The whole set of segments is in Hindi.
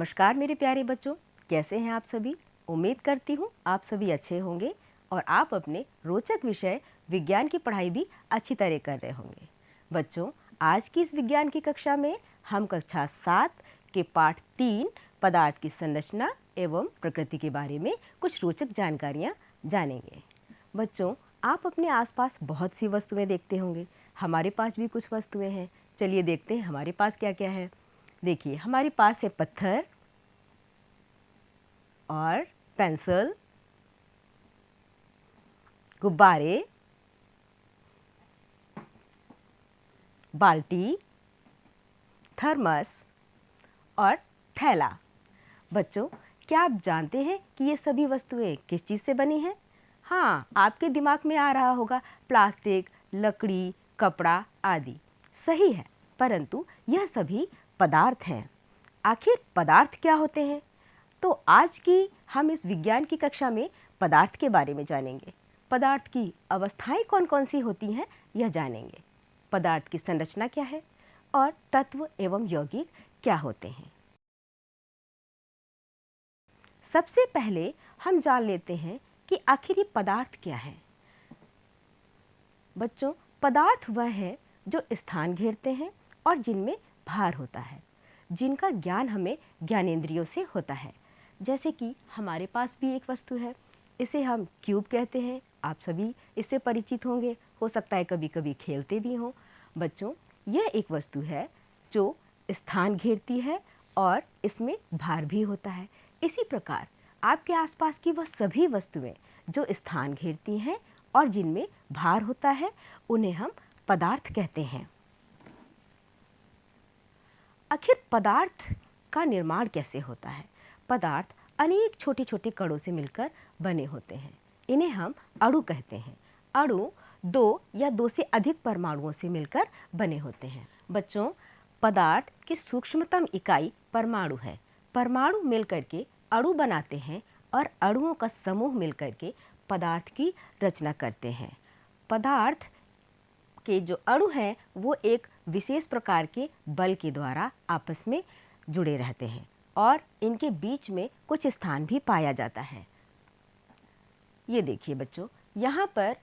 नमस्कार मेरे प्यारे बच्चों, कैसे हैं आप सभी। उम्मीद करती हूँ आप सभी अच्छे होंगे और आप अपने रोचक विषय विज्ञान की पढ़ाई भी अच्छी तरह कर रहे होंगे। बच्चों, आज की इस विज्ञान की कक्षा में हम कक्षा 7 के पाठ 3 पदार्थ की संरचना एवं प्रकृति के बारे में कुछ रोचक जानकारियाँ जानेंगे। बच्चों, आप अपने आसपास बहुत सी वस्तुएं देखते होंगे। हमारे पास भी कुछ वस्तुएं हैं। चलिए देखते हैं हमारे पास क्या क्या है। देखिए, हमारे पास है पत्थर और पेंसिल, गुब्बारे, बाल्टी, थर्मस और थैला। बच्चों, क्या आप जानते हैं कि ये सभी वस्तुएं किस चीज़ से बनी हैं? हाँ, आपके दिमाग में आ रहा होगा प्लास्टिक, लकड़ी, कपड़ा आदि। सही है, परंतु यह सभी पदार्थ हैं। आखिर पदार्थ क्या होते हैं? तो आज की हम इस विज्ञान की कक्षा में पदार्थ के बारे में जानेंगे। पदार्थ की अवस्थाएं कौन कौन सी होती हैं यह जानेंगे। पदार्थ की संरचना क्या है और तत्व एवं यौगिक क्या होते हैं। सबसे पहले हम जान लेते हैं कि आखिर ये पदार्थ क्या है। बच्चों, पदार्थ वह है जो स्थान घेरते हैं और जिनमें भार होता है, जिनका ज्ञान हमें ज्ञानेंद्रियों से होता है। जैसे कि हमारे पास भी एक वस्तु है, इसे हम क्यूब कहते हैं। आप सभी इससे परिचित होंगे, हो सकता है कभी कभी खेलते भी हों। बच्चों, यह एक वस्तु है जो स्थान घेरती है और इसमें भार भी होता है। इसी प्रकार आपके आसपास की वह सभी वस्तुएं जो स्थान घेरती हैं और जिनमें भार होता है, उन्हें हम पदार्थ कहते हैं। आखिर पदार्थ का निर्माण कैसे होता है? पदार्थ अनेक छोटे छोटे कणों से मिलकर बने होते हैं। इन्हें हम अणु कहते हैं। अणु 2 या 2 से अधिक परमाणुओं से मिलकर बने होते हैं। बच्चों, पदार्थ की सूक्ष्मतम इकाई परमाणु है। परमाणु मिलकर के अणु बनाते हैं और अणुओं का समूह मिलकर के पदार्थ की रचना करते हैं। पदार्थ के जो अणु हैं वो एक विशेष प्रकार के बल के द्वारा आपस में जुड़े रहते हैं और इनके बीच में कुछ स्थान भी पाया जाता है। ये देखिए बच्चों, यहाँ पर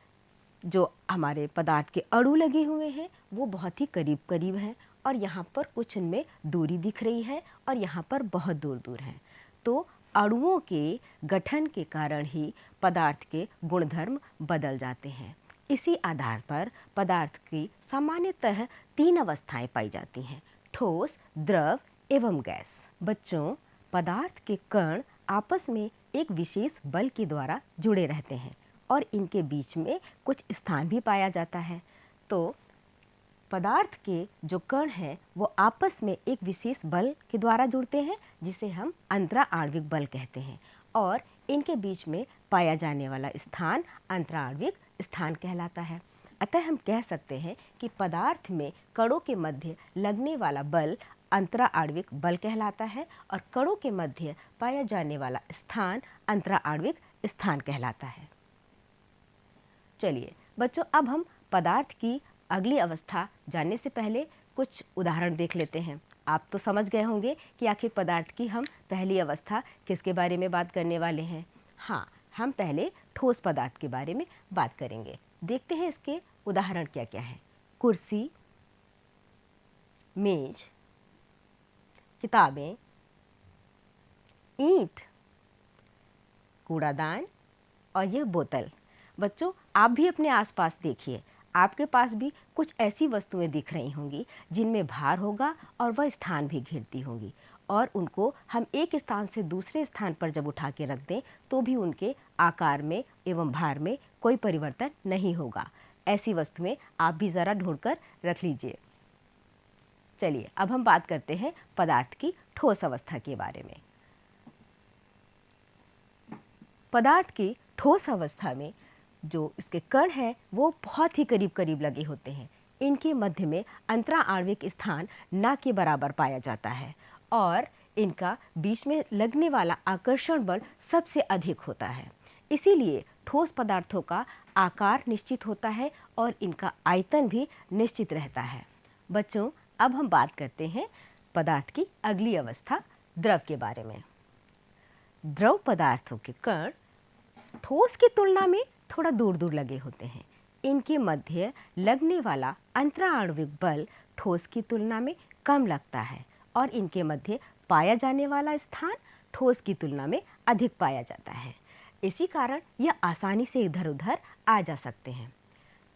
जो हमारे पदार्थ के अणु लगे हुए हैं वो बहुत ही करीब करीब हैं और यहाँ पर कुछ इनमें दूरी दिख रही है और यहाँ पर बहुत दूर दूर हैं। तो अणुओं के गठन के कारण ही पदार्थ के गुणधर्म बदल जाते हैं। इसी आधार पर पदार्थ की सामान्यतः 3 अवस्थाएं पाई जाती हैं: ठोस, द्रव एवं गैस। बच्चों, पदार्थ के कण आपस में एक विशेष बल के द्वारा जुड़े रहते हैं और इनके बीच में कुछ स्थान भी पाया जाता है। तो पदार्थ के जो कण हैं वो आपस में एक विशेष बल के द्वारा जुड़ते हैं जिसे हम अंतराआण्विक बल कहते हैं और इनके बीच में पाया जाने वाला स्थान अंतराआण्विक स्थान कहलाता है। अतः हम कह सकते हैं कि पदार्थ में कणों के मध्य लगने वाला बल अंतराआण्विक बल कहलाता है और कणों के मध्य पाया जाने वाला स्थान अंतराआण्विक स्थान कहलाता है। चलिए बच्चों, अब हम पदार्थ की अगली अवस्था जानने से पहले कुछ उदाहरण देख लेते हैं। आप तो समझ गए होंगे कि आखिर पदार्थ की हम पहली अवस्था किसके बारे में बात करने वाले हैं। हाँ, हम पहले ठोस पदार्थ के बारे में बात करेंगे। देखते हैं इसके उदाहरण क्या क्या हैं। कुर्सी, मेज, किताबें, ईंट, कूड़ादान और यह बोतल। बच्चों, आप भी अपने आसपास देखिए, आपके पास भी कुछ ऐसी वस्तुएं दिख रही होंगी जिनमें भार होगा और वह स्थान भी घेरती होंगी और उनको हम एक स्थान से दूसरे स्थान पर जब उठा के रख दें तो भी उनके आकार में एवं भार में कोई परिवर्तन नहीं होगा। ऐसी वस्तुएं आप भी ज़रा ढूंढ कर रख लीजिए। चलिए, अब हम बात करते हैं पदार्थ की ठोस अवस्था के बारे में। पदार्थ की ठोस अवस्था में जो इसके कण हैं वो बहुत ही करीब करीब लगे होते हैं। इनके मध्य में अंतराआण्विक स्थान ना के बराबर पाया जाता है और इनका बीच में लगने वाला आकर्षण बल सबसे अधिक होता है। इसीलिए ठोस पदार्थों का आकार निश्चित होता है और इनका आयतन भी निश्चित रहता है। बच्चों, अब हम बात करते हैं पदार्थ की अगली अवस्था द्रव के बारे में। द्रव पदार्थों के कण ठोस की तुलना में थोड़ा दूर दूर लगे होते हैं। इनके मध्य लगने वाला अंतराण्विक बल ठोस की तुलना में कम लगता है और इनके मध्य पाया जाने वाला स्थान ठोस की तुलना में अधिक पाया जाता है। इसी कारण यह आसानी से इधर उधर आ जा सकते हैं।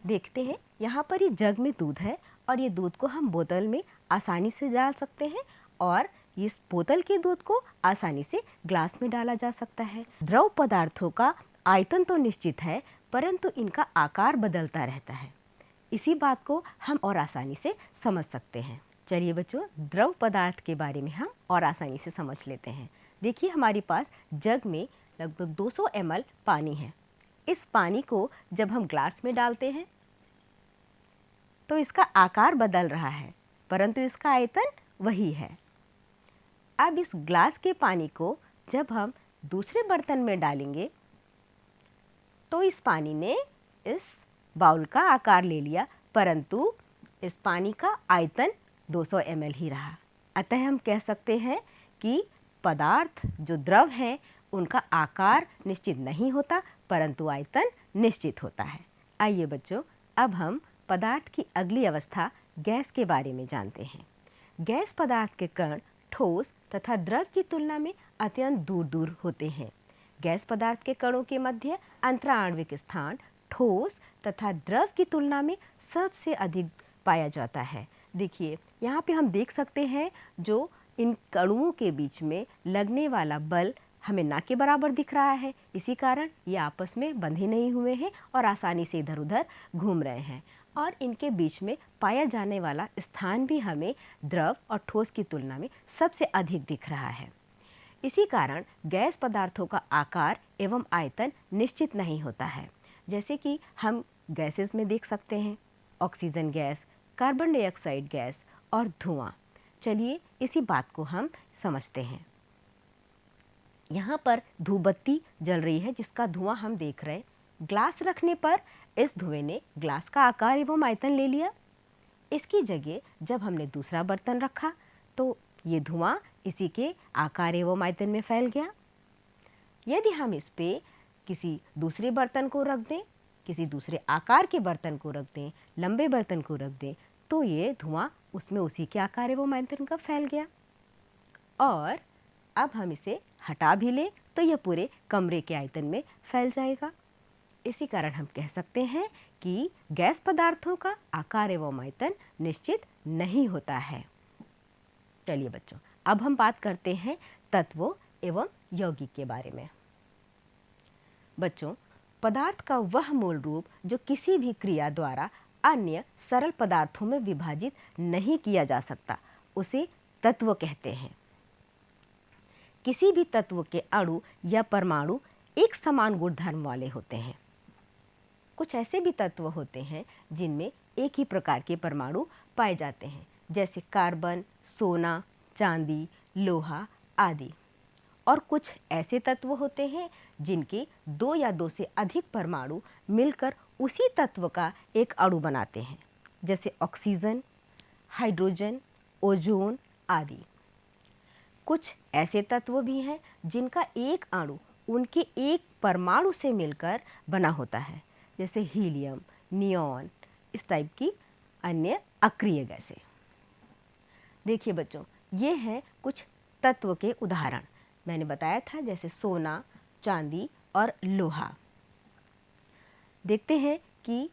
देखते हैं, यहाँ पर ये जग में दूध है और ये दूध को हम बोतल में आसानी से डाल सकते हैं और इस बोतल के दूध को आसानी से ग्लास में डाला जा सकता है। द्रव पदार्थों का आयतन तो निश्चित है, परंतु इनका आकार बदलता रहता है। इसी बात को हम और आसानी से समझ सकते हैं। चलिए बच्चों, द्रव पदार्थ के बारे में हम और आसानी से समझ लेते हैं। देखिए, हमारे पास जग में लगभग 200 ml पानी है। इस पानी को जब हम ग्लास में डालते हैं तो इसका आकार बदल रहा है, परंतु इसका आयतन वही है। अब इस ग्लास के पानी को जब हम दूसरे बर्तन में डालेंगे तो इस पानी ने इस बाउल का आकार ले लिया, परंतु इस पानी का आयतन 200 ml ही रहा। अतः हम कह सकते हैं कि पदार्थ जो द्रव हैं उनका आकार निश्चित नहीं होता, परंतु आयतन निश्चित होता है। आइए बच्चों, अब हम पदार्थ की अगली अवस्था गैस के बारे में जानते हैं। गैस पदार्थ के कण ठोस तथा द्रव की तुलना में अत्यंत दूर दूर होते हैं। गैस पदार्थ के कणों के मध्य अंतराण्विक स्थान ठोस तथा द्रव की तुलना में सबसे अधिक पाया जाता है। देखिए, यहाँ पे हम देख सकते हैं जो इन कणुओं के बीच में लगने वाला बल हमें ना के बराबर दिख रहा है। इसी कारण ये आपस में बंधे नहीं हुए हैं और आसानी से इधर उधर घूम रहे हैं और इनके बीच में पाया जाने वाला स्थान भी हमें द्रव और ठोस की तुलना में सबसे अधिक दिख रहा है। इसी कारण गैस पदार्थों का आकार एवं आयतन निश्चित नहीं होता है। जैसे कि हम गैसेस में देख सकते हैं, oxygen gas, carbon dioxide gas और धुआं। चलिए इसी बात को हम समझते हैं। यहाँ पर धूपबत्ती जल रही है जिसका धुआं हम देख रहे हैं। ग्लास रखने पर इस धुएं ने ग्लास का आकार एवं आयतन ले लिया। इसकी जगह जब हमने दूसरा बर्तन रखा तो ये धुआं इसी के आकार एवं आयतन में फैल गया। यदि हम इस पे किसी दूसरे बर्तन को रख दें, किसी दूसरे आकार के बर्तन को रख दें, लंबे बर्तन को रख दें, तो ये धुआं उसमें उसी के आकार एवं आयतन का फैल गया। और अब हम इसे हटा भी लें तो यह पूरे कमरे के आयतन में फैल जाएगा। इसी कारण हम कह सकते हैं कि गैस पदार्थों का आकार एवं आयतन निश्चित नहीं होता है। चलिए बच्चों, अब हम बात करते हैं तत्वों एवं यौगिक के बारे में। बच्चों, पदार्थ का वह मूल रूप जो किसी भी क्रिया द्वारा अन्य सरल पदार्थों में विभाजित नहीं किया जा सकता, उसे तत्व कहते हैं। किसी भी तत्व के अणु या परमाणु एक समान गुणधर्म वाले होते हैं। कुछ ऐसे भी तत्व होते हैं जिनमें एक ही प्रकार के परमाणु पाए जाते हैं, जैसे कार्बन, सोना, चांदी, लोहा आदि। और कुछ ऐसे तत्व होते हैं जिनके 2 या 2 से अधिक परमाणु मिलकर उसी तत्व का एक अणु बनाते हैं, जैसे ऑक्सीजन, हाइड्रोजन, ओजोन आदि। कुछ ऐसे तत्व भी हैं जिनका एक अणु उनके एक परमाणु से मिलकर बना होता है, जैसे हीलियम, नियॉन, इस टाइप की अन्य अक्रिय गैसें। देखिए बच्चों, ये हैं कुछ तत्व के उदाहरण। मैंने बताया था जैसे सोना, चांदी और लोहा। देखते हैं कि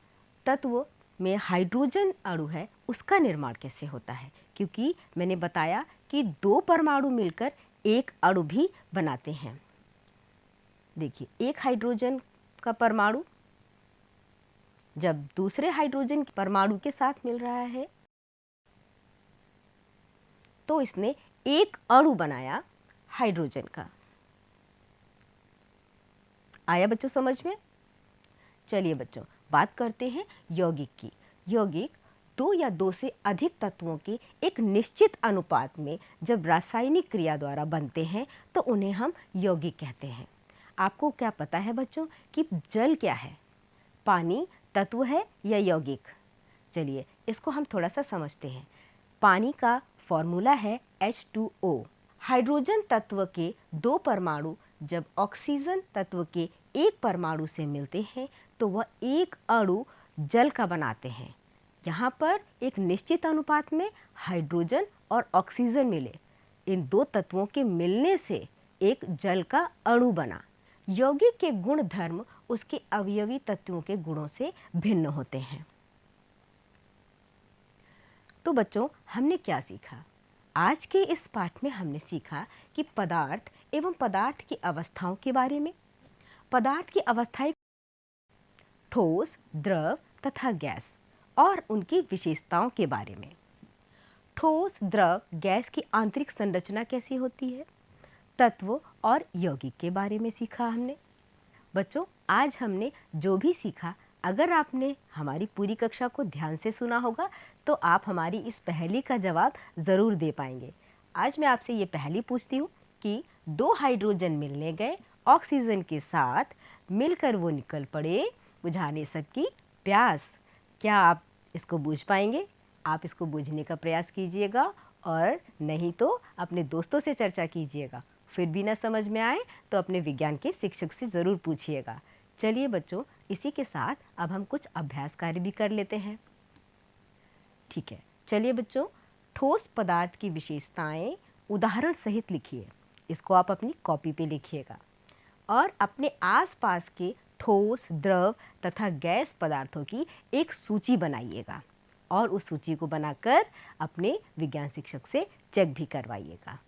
तत्व में हाइड्रोजन अणु है उसका निर्माण कैसे होता है, क्योंकि मैंने बताया कि 2 परमाणु मिलकर एक अणु भी बनाते हैं। देखिए, एक हाइड्रोजन का परमाणु जब दूसरे हाइड्रोजन परमाणु के साथ मिल रहा है तो इसने एक अणु बनाया हाइड्रोजन का। आया बच्चों समझ में? चलिए बच्चों, बात करते हैं यौगिक की। यौगिक 2 या 2 से अधिक तत्वों के एक निश्चित अनुपात में जब रासायनिक क्रिया द्वारा बनते हैं तो उन्हें हम यौगिक कहते हैं। आपको क्या पता है बच्चों कि जल क्या है? पानी तत्व है या यौगिक? चलिए इसको हम थोड़ा सा समझते हैं। पानी का फॉर्मूला है H2O हाइड्रोजन तत्व के 2 परमाणु जब ऑक्सीजन तत्व के 1 परमाणु से मिलते हैं तो वह एक अणु जल का बनाते हैं। यहाँ पर एक निश्चित अनुपात में हाइड्रोजन और ऑक्सीजन मिले। इन 2 तत्वों के मिलने से एक जल का अणु बना। यौगिक के गुण धर्म उसके अवयवी तत्वों के गुणों से भिन्न होते हैं। तो बच्चों, हमने क्या सीखा? आज के इस पाठ में हमने सीखा कि पदार्थ एवं पदार्थ की अवस्थाओं के बारे में। पदार्थ की अवस्थाएं ठोस, द्रव तथा गैस और उनकी विशेषताओं के बारे में। ठोस, द्रव, गैस की आंतरिक संरचना कैसी होती है, तत्व और यौगिक के बारे में सीखा हमने। बच्चों, आज हमने जो भी सीखा, अगर आपने हमारी पूरी कक्षा को ध्यान से सुना होगा तो आप हमारी इस पहेली का जवाब ज़रूर दे पाएंगे। आज मैं आपसे ये पहेली पूछती हूँ कि 2 हाइड्रोजन मिलने गए ऑक्सीजन के साथ, मिलकर वो निकल पड़े बुझाने सबकी प्यास। क्या आप इसको बूझ पाएंगे? आप इसको बूझने का प्रयास कीजिएगा और नहीं तो अपने दोस्तों से चर्चा कीजिएगा। फिर भी ना समझ में आए तो अपने विज्ञान के शिक्षक से ज़रूर पूछिएगा। चलिए बच्चों, इसी के साथ अब हम कुछ अभ्यास कार्य भी कर लेते हैं। ठीक है, चलिए बच्चों, ठोस पदार्थ की विशेषताएं उदाहरण सहित लिखिए। इसको आप अपनी कॉपी पे लिखिएगा और अपने आसपास के ठोस, द्रव तथा गैस पदार्थों की एक सूची बनाइएगा और उस सूची को बनाकर अपने विज्ञान शिक्षक से चेक भी करवाइएगा।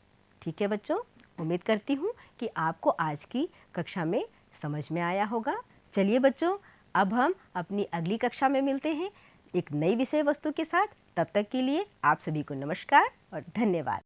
ठीक है बच्चों, उम्मीद करती हूँ कि आपको आज की कक्षा में समझ में आया होगा। चलिए बच्चों, अब हम अपनी अगली कक्षा में मिलते हैं एक नई विषय वस्तु के साथ। तब तक के लिए आप सभी को नमस्कार और धन्यवाद।